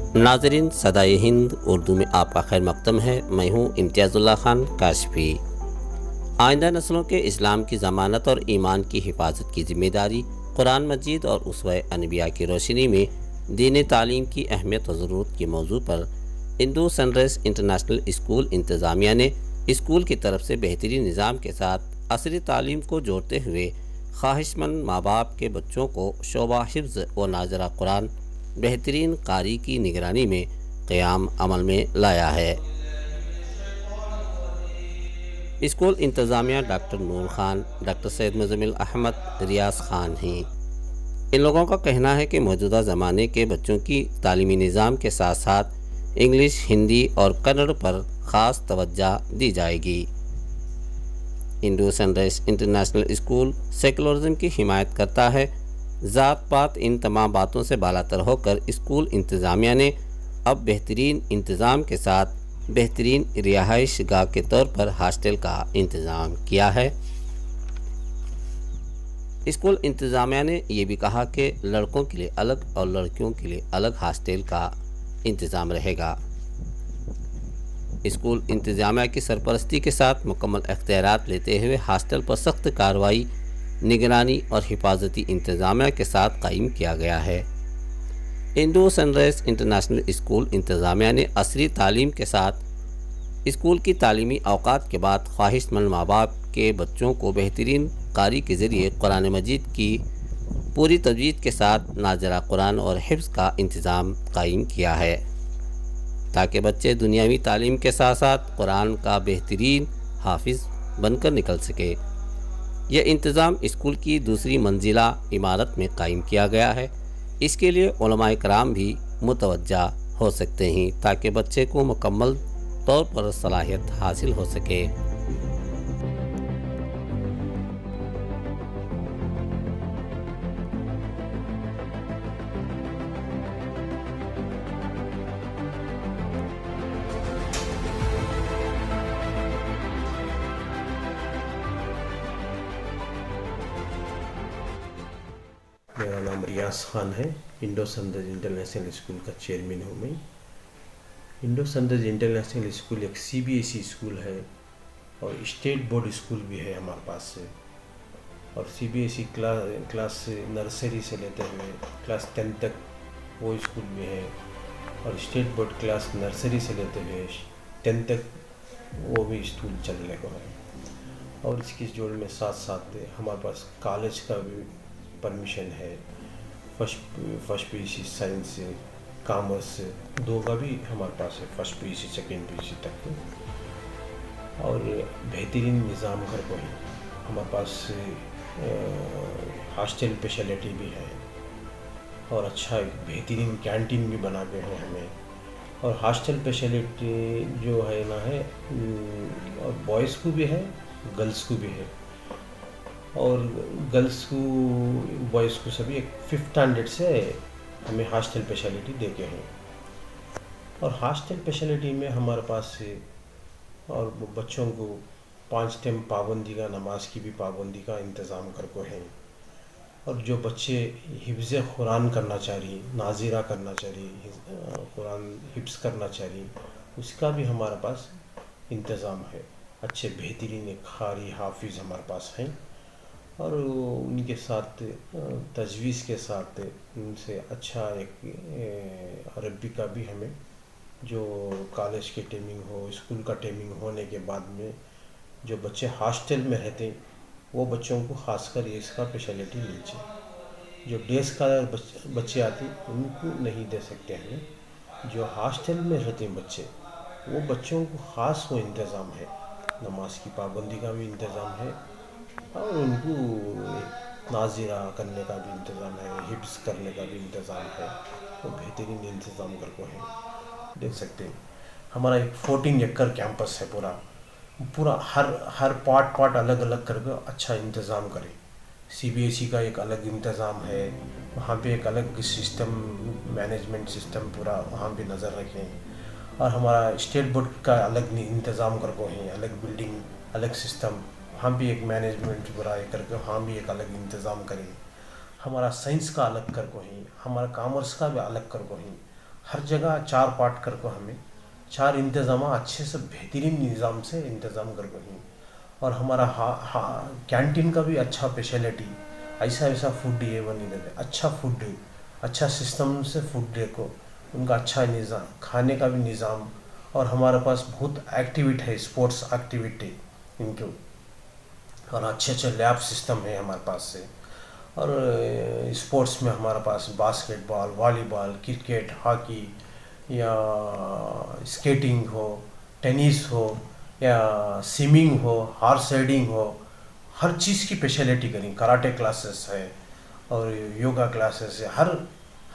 नाजरीन, सदाए हिंद उर्दू में आपका खैर मकदम है। मैं हूँ इम्तियाज़ुल्लाह खान काशफी। आइंदा नस्लों के इस्लाम की ज़मानत और ईमान की हिफाजत की ज़िम्मेदारी, कुरान मजीद और उसवे अनबिया की रोशनी में दीन तालीम की अहमियत और ज़रूरत के मौजू पर इंडो सनराइज़ इंटरनेशनल स्कूल इंतज़ामिया ने स्कूल की तरफ से बेहतरीन निज़ाम के साथ असरी तालीम को जोड़ते हुए ख्वाहिशमंद माँ बाप के बच्चों को शोबा हिफ्ज़ व नाज़रा कुरान बेहतरीन कारी की निगरानी में क़याम अमल में लाया है। स्कूल इंतज़ामिया डॉक्टर नूर खान, डॉक्टर सैयद मुज़म्मिल अहमद, रियाज खान हैं। इन लोगों का कहना है कि मौजूदा ज़माने के बच्चों की तालीमी निज़ाम के साथ साथ इंग्लिश, हिंदी और कन्नड़ पर ख़ास तवज्जो दी जाएगी। Indo sunrise international school secularism की हिमायत करता है। ज़ात पात इन तमाम बातों से बालातर होकर स्कूल इंतज़ामिया ने अब बेहतरीन इंतज़ाम के साथ बेहतरीन रिहाइश गाह के तौर पर हॉस्टल का इंतज़ाम किया है। स्कूल इंतज़ामिया ने यह भी कहा कि लड़कों के लिए अलग और लड़कियों के लिए अलग हॉस्टल का इंतज़ाम रहेगा। स्कूल इंतज़ामिया की सरपरस्ती के साथ मुकम्मल इख्तियारात लेते हुए हॉस्टल पर सख्त कार्रवाई, निगरानी और हिफाजती इंतज़ामिया के साथ कायम किया गया है। इंडो सनराइज़ इंटरनेशनल स्कूल इंतज़ामिया ने असरी तालीम के साथ स्कूल की तालीमी औकात के बाद ख्वाहिशमंद माँ बाप के बच्चों को बेहतरीन कारी के ज़रिए कुरान मजीद की पूरी तजवीद के साथ नाज़रा कुरान और हिफ्ज़ का इंतज़ाम कायम किया है, ताकि बच्चे दुनियावी तालीम के साथ साथ कुरान का बेहतरीन हाफिज़ बनकर निकल सके। यह इंतज़ाम स्कूल की दूसरी मंजिला इमारत में कायम किया गया है। इसके लिए उलमाए कराम भी मुतवज्जा हो सकते हैं, ताकि बच्चे को मुकम्मल तौर पर सलाहियत हासिल हो सके। मेरा नाम रियाज खान है। इंडो सनराइज़ इंटरनेशनल स्कूल का चेयरमैन हूँ मैं। इंडो सनराइज़ इंटरनेशनल स्कूल एक सीबीएसई स्कूल है और स्टेट बोर्ड स्कूल भी है हमारे पास से। और सीबीएसई क्लास नर्सरी से लेते हुए क्लास 10 तक वो स्कूल भी है, और स्टेट बोर्ड क्लास नर्सरी से लेते हुए 10 तक वो भी स्कूल चलने को है। और इसकी जोड़ में साथ साथ हमारे पास कॉलेज का भी परमिशन है। फर्स्ट पीयूसी साइंस, कॉमर्स दो का भी हमारे पास है, फर्स्ट पीयूसी सेकेंड पीयूसी तक। और बेहतरीन निज़ाम घर को है हमारे पास। हॉस्टल स्पेशलिटी भी है और अच्छा एक बेहतरीन कैंटीन भी बना के है हमें। और हॉस्टल स्पेशलिटी जो है ना है, और बॉयज़ को भी है, गर्ल्स को भी है। और गर्ल्स को बॉयज़ को सभी एक 5th स्टैंडर्ड से हमें हॉस्टल स्पेशलिटी दे के हैं। और हॉस्टल स्पेशलिटी में हमारे पास से और बच्चों को 5 टाइम पाबंदी का, नमाज की भी पाबंदी का इंतज़ाम कर को है। और जो बच्चे हिफ्ज़ कुरान करना चाह रही, नाज़िरा करना चाह रही, कुरान हिफ्ज़ करना चाह रही, उसका भी हमारे पास इंतज़ाम है। अच्छे बेहतरीन एक कारी हाफिज़ हमारे पास हैं, और उनके साथ तजवीज़ के साथ उनसे अच्छा एक अरबी का भी हमें, जो कॉलेज की टाइमिंग हो, स्कूल का टाइमिंग होने के बाद में जो बच्चे हॉस्टल में रहते हैं वो बच्चों को खासकर ये इसका स्पेशलिटी मिल जाए। जो डेज़ का बच्चे आते उनको नहीं दे सकते हैं। जो हॉस्टल में रहते हैं बच्चे, वो बच्चों को ख़ास वो इंतज़ाम है, नमाज की पाबंदी का भी इंतज़ाम है, और उनको नाज़िरा करने का भी इंतज़ाम है, हिफ्ज़ करने का भी इंतज़ाम है। वो बेहतरीन इंतज़ाम कर को है। देख सकते हैं हमारा एक 14 एकड़ कैंपस है। पूरा हर पार्ट अलग अलग करके अच्छा इंतज़ाम करें। सीबीएसई का एक अलग इंतज़ाम है, वहाँ पे एक अलग सिस्टम, मैनेजमेंट सिस्टम पूरा वहाँ पे नज़र रखें। और हमारा स्टेट बोर्ड का अलग इंतज़ाम कर को है, अलग बिल्डिंग, अलग सिस्टम, वहाँ भी एक मैनेजमेंट पूरा करके वहाँ भी एक अलग इंतज़ाम करें। हमारा साइंस का अलग कर को है, हमारा कॉमर्स का भी अलग कर को है। हर जगह 4 पार्ट कर को हमें 4 इंतज़ाम अच्छे से बेहतरीन निज़ाम से इंतज़ाम कर को ही। और हमारा कैंटीन का भी अच्छा स्पेशलिटी, ऐसा ऐसा फूड ये बनी देते, अच्छा फूड, अच्छा सिस्टम से फूड देखो, उनका अच्छा निज़ाम, खाने का भी निज़ाम। और हमारे पास बहुत एक्टिविटी है, स्पोर्ट्स एक्टिविटी इनको, और अच्छे अच्छे लैब सिस्टम है हमारे पास से। और स्पोर्ट्स में हमारे पास बास्केटबॉल, वॉलीबॉल, क्रिकेट, हॉकी या स्केटिंग हो, टेनिस हो या स्विमिंग हो, हॉर्स राइडिंग हो, हर चीज़ की स्पेशलिटी करी। कराटे क्लासेस है और योगा क्लासेस है,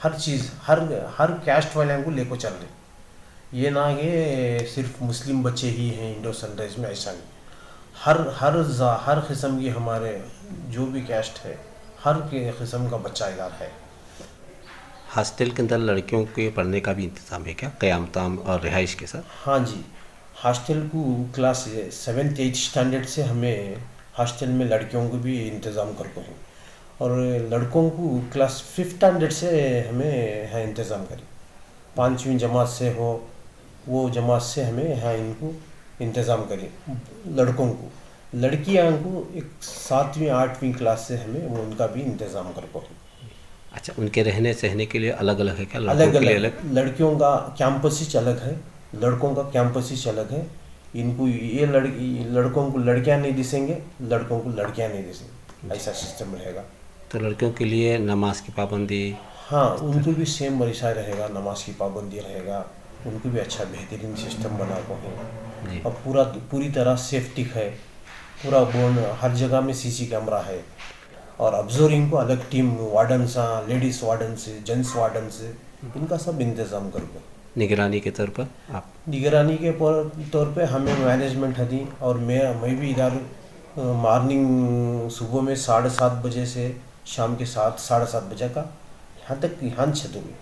हर चीज़, हर कैस्ट वाले को लेको चल रहे। ये ना कि सिर्फ मुस्लिम बच्चे ही हैं इंडो सनराइज में, ऐसा नहीं। हर किस्म की हमारे जो भी कैस्ट है, हर के किस्म का बच्चा इधर है। हॉस्टल के अंदर लड़कियों के पढ़ने का भी इंतज़ाम है क्या, क़यामताम और रिहाइश के साथ? हाँ जी, हॉस्टल को क्लास 7th 8th स्टैंडर्ड से हमें हॉस्टल में लड़कियों को भी इंतज़ाम करते हैं, और लड़कों को क्लास 5th स्टैंडर्ड से हमें है इंतज़ाम करें। 5वीं जमात से हो वो जमात से हमें है इनको इंतज़ाम करें लड़कों को। लड़कियां को एक 7वीं 8वीं क्लास से हमें वो उनका भी इंतज़ाम कर को। अच्छा, उनके रहने सहने के लिए अलग अलग है क्या, लड़कों अलग के लिए अलग, अलग? लड़कियों का कैंपस ही अलग है, लड़कों का कैंपस ही अलग है। इनको ये लड़कों को लड़कियां नहीं दिसेंगे, लड़कों को लड़कियां नहीं दिसेंगे, ऐसा सिस्टम रहेगा। तो लड़कियों के लिए नमाज की पाबंदी? हाँ, उनको भी सेम वैसा रहेगा, नमाज की पाबंदी रहेगा, उनको भी अच्छा बेहतरीन सिस्टम बना को है। जी। और पूरी तरह सेफ्टी है, पूरा बोन हर जगह में सीसी कैमरा है। और ऑब्जर्विंग को अलग टीम, वार्डन सा, लेडीज़ वार्डन से, जेंट्स वार्डन से, इनका सब इंतज़ाम कर दो। निगरानी के तौर पर आप? निगरानी के तौर पे हमें मैनेजमेंट है थी, और मैं भी इधर मॉर्निंग सुबह में 7:30 बजे से शाम के 7 साढ़े 7 बजे का यहाँ तक यहाँ छतुई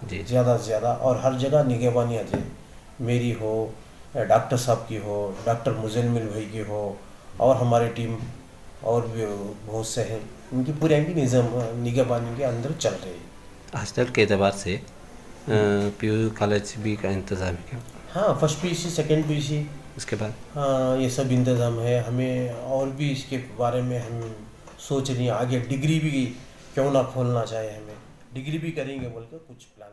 जी। ज़्यादा से ज़्यादा। और हर जगह निगरानी आती, मेरी हो, डॉक्टर साहब की हो, डॉक्टर मुजम्मिल भाई की हो, और हमारी टीम और भी बहुत से हैं, उनकी पूरी की निगरानी के अंदर चल रही है। हॉस्टल के एतबार से पीयू कॉलेज भी का इंतज़ाम है क्या? हाँ, फर्स्ट पीयूसी, सेकंड पीयूसी, उसके बाद? हाँ, ये सब इंतज़ाम है। हमें और भी इसके बारे में हम सोच रही हैं, आगे डिग्री भी क्यों ना खोलना चाहे, हमें डिग्री भी करेंगे बोल कर कुछ प्लान